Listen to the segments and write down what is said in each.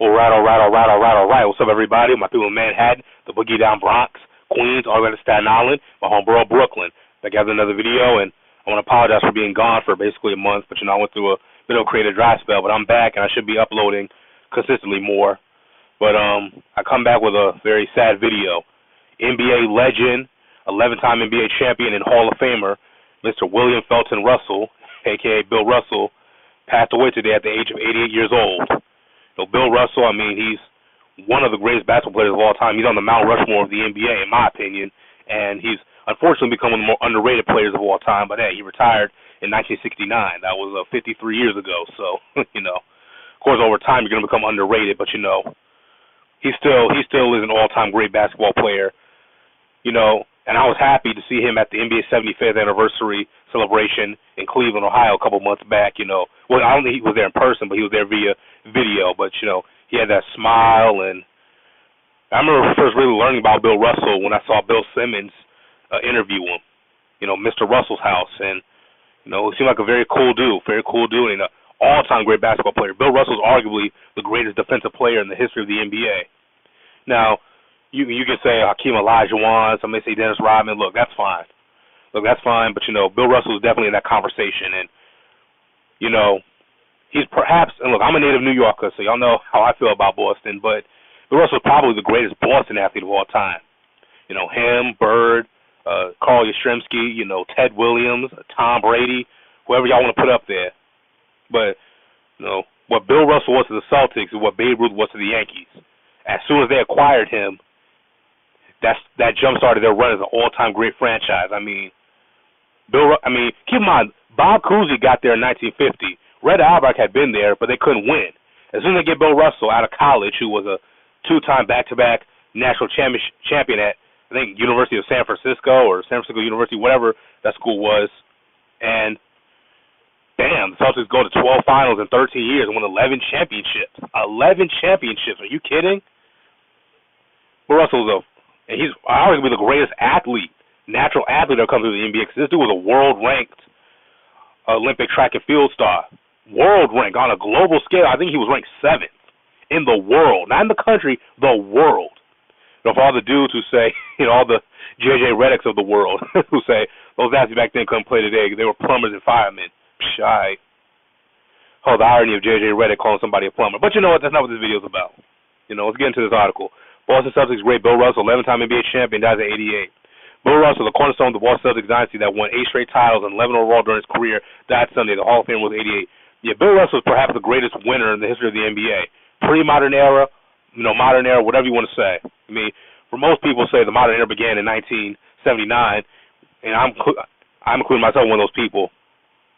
All right. What's up, everybody? My people in Manhattan, the Boogie Down Bronx, Queens, all the way to Staten Island, my homeborough, Brooklyn. Back after another video, and I want to apologize for being gone for basically a month, but I went through a bit of a creative dry spell, but I'm back, and I should be uploading consistently more. But I come back with a very sad video. NBA legend, 11-time NBA champion and Hall of Famer, Mr. William Felton Russell, a.k.a. Bill Russell, passed away today at the age of 88 years old. Bill Russell, I mean, he's one of the greatest basketball players of all time. He's on the Mount Rushmore of the NBA, in my opinion, and he's unfortunately become one of the more underrated players of all time. But hey, he retired in 1969. That was 53 years ago. So, of course, over time you're going to become underrated. But he still is an all-time great basketball player. And I was happy to see him at the NBA 75th anniversary celebration in Cleveland, Ohio, a couple months back. Well, I don't think he was there in person, but he was there via video. But he had that smile, and I remember first really learning about Bill Russell when I saw Bill Simmons interview him. Mr. Russell's house, and he seemed like a very cool dude, and an all-time great basketball player. Bill Russell is arguably the greatest defensive player in the history of the NBA. Now, you can say Hakeem Olajuwon, some may say Dennis Rodman. Look, that's fine. But Bill Russell is definitely in that conversation, and he's perhaps. And look, I'm a native New Yorker, so y'all know how I feel about Boston. But Bill Russell is probably the greatest Boston athlete of all time. Him, Bird, Carl Yastrzemski, Ted Williams, Tom Brady, whoever y'all want to put up there. But what Bill Russell was to the Celtics is what Babe Ruth was to the Yankees. As soon as they acquired him, that jump-started their run as an all-time great franchise. Keep in mind, Bob Cousy got there in 1950. Red Auerbach had been there, but they couldn't win. As soon as they get Bill Russell out of college, who was a two-time back-to-back national champion at, I think, University of San Francisco or San Francisco University, whatever that school was, and bam, the Celtics go to 12 finals in 13 years and win 11 championships. 11 championships. Are you kidding? Bill Russell's he's arguably the greatest natural athlete that comes through the NBA, because this dude was a world-ranked Olympic track and field star. World-ranked on a global scale. I think he was ranked 7th in the world. Not in the country, the world. For all the dudes who say, all the J.J. Redicks of the world who say those athletes back then couldn't play today because they were plumbers and firemen. Shy. Oh, the irony of J.J. Redick calling somebody a plumber. But you know what? That's not what this video is about. Let's get into this article. Boston Celtics great Bill Russell, 11-time NBA champion, dies at 88. Bill Russell, the cornerstone of the Boston Celtics dynasty that won 8 straight titles and 11 overall during his career, died Sunday. The Hall of Fame was 88. Yeah, Bill Russell is perhaps the greatest winner in the history of the NBA. Pre-modern era, modern era, whatever you want to say. For most people say the modern era began in 1979, and I'm including myself one of those people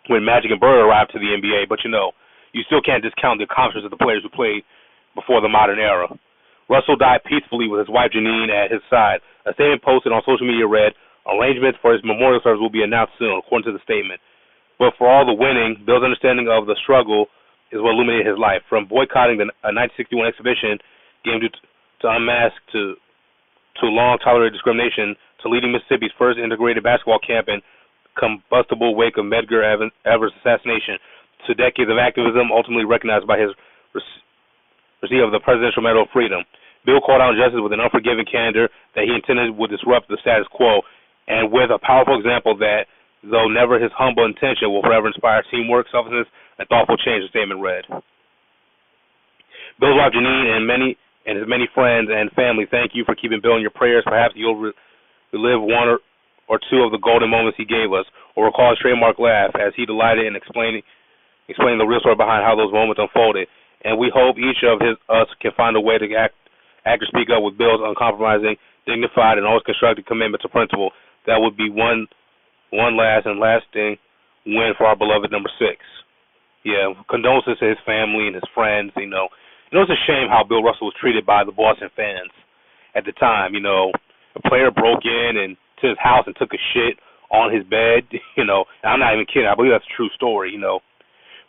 when Magic and Bird arrived to the NBA. But you still can't discount the accomplishments of the players who played before the modern era. Russell died peacefully with his wife Janine at his side. A statement posted on social media read, "Arrangements for his memorial service will be announced soon," according to the statement. But for all the winning, Bill's understanding of the struggle is what illuminated his life. From boycotting the 1961 exhibition game to unmask to long-tolerated discrimination to leading Mississippi's first integrated basketball camp in combustible wake of Medgar Evers' assassination, to decades of activism ultimately recognized by his receipt of the Presidential Medal of Freedom. Bill called out injustice with an unforgiving candor that he intended would disrupt the status quo, and with a powerful example that, though never his humble intention, will forever inspire teamwork, selflessness, and thoughtful change, the statement read. Bill's wife Janine and his many friends and family thank you for keeping Bill in your prayers. Perhaps you'll relive one or two of the golden moments he gave us, or recall his trademark laugh as he delighted in explaining the real story behind how those moments unfolded. And we hope each of us can find a way to act or speak up with Bill's uncompromising, dignified, and always constructive commitment to principle. That would be one last and lasting win for our beloved number 6. Yeah, condolences to his family and his friends. It's a shame how Bill Russell was treated by the Boston fans at the time. A player broke in to his house and took a shit on his bed. And I'm not even kidding. I believe that's a true story.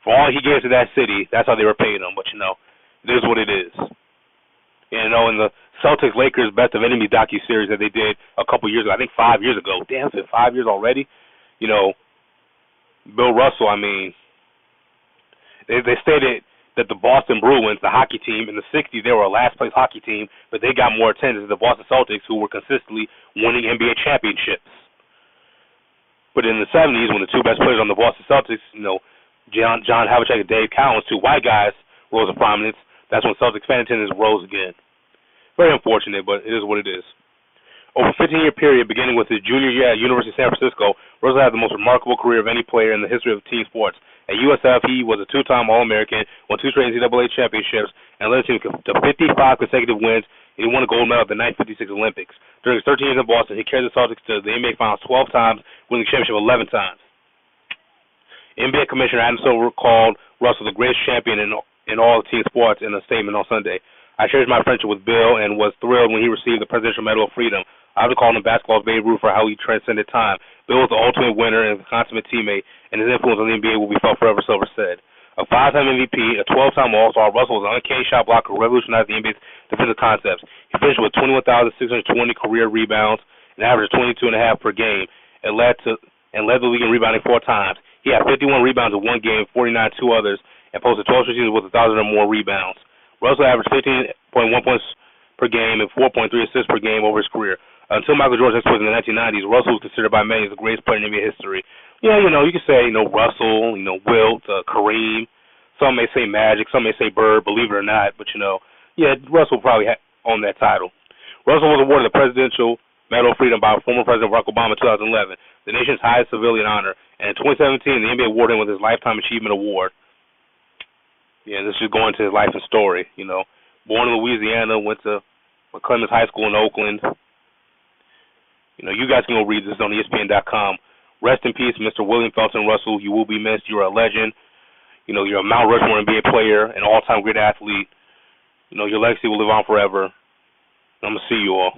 For all he gave to that city, that's how they were paying him. But, it is what it is. In the Celtics-Lakers Best of Enemies docuseries that they did a couple years ago, I think 5 years ago. Damn, it's been 5 years already. Bill Russell, they stated that the Boston Bruins, the hockey team, in the 60s, they were a last-place hockey team, but they got more attendance than the Boston Celtics, who were consistently winning NBA championships. But in the 70s, when the two best players on the Boston Celtics, John Havlicek and Dave Cowens, two white guys, rose to prominence, that's when Celtics fan attendance rose again. Very unfortunate, but it is what it is. Over a 15-year period, beginning with his junior year at University of San Francisco, Russell had the most remarkable career of any player in the history of team sports. At USF, he was a two-time All-American, won 2 straight NCAA championships, and led the team to 55 consecutive wins, and he won a gold medal at the 1956 Olympics. During his 13 years in Boston, he carried the Celtics to the NBA Finals 12 times, winning the championship 11 times. NBA Commissioner Adam Silver called Russell the greatest champion in all of team sports in a statement on Sunday. I cherish my friendship with Bill and was thrilled when he received the Presidential Medal of Freedom. I would call him basketball's Babe Ruth for how he transcended time. Bill was the ultimate winner and a consummate teammate, and his influence on the NBA will be felt forever, Silver said. A 5-time MVP, a 12-time All-Star, Russell was an uncanny shot blocker who revolutionized the NBA's defensive concepts. He finished with 21,620 career rebounds, an average of 22.5 per game, and led the league in rebounding 4 times. He had 51 rebounds in one game, 49 in 2 others, and posted 12 seasons with 1,000 or more rebounds. Russell averaged 15.1 points per game and 4.3 assists per game over his career. Until Michael Jordan's exploits in the 1990s, Russell was considered by many as the greatest player in NBA history. Yeah, you can say, Russell, Wilt, Kareem. Some may say Magic, some may say Bird, believe it or not. But, Russell probably owned that title. Russell was awarded the Presidential Medal of Freedom by former President Barack Obama in 2011, the nation's highest civilian honor. And in 2017, the NBA awarded him with his Lifetime Achievement Award. Yeah, this is going to his life and story, Born in Louisiana, went to Clemens High School in Oakland. You guys can go read this on ESPN.com. Rest in peace, Mr. William Felton Russell. You will be missed. You're a legend. You're a Mount Rushmore NBA player, an all-time great athlete. Your legacy will live on forever. I'm going to see you all.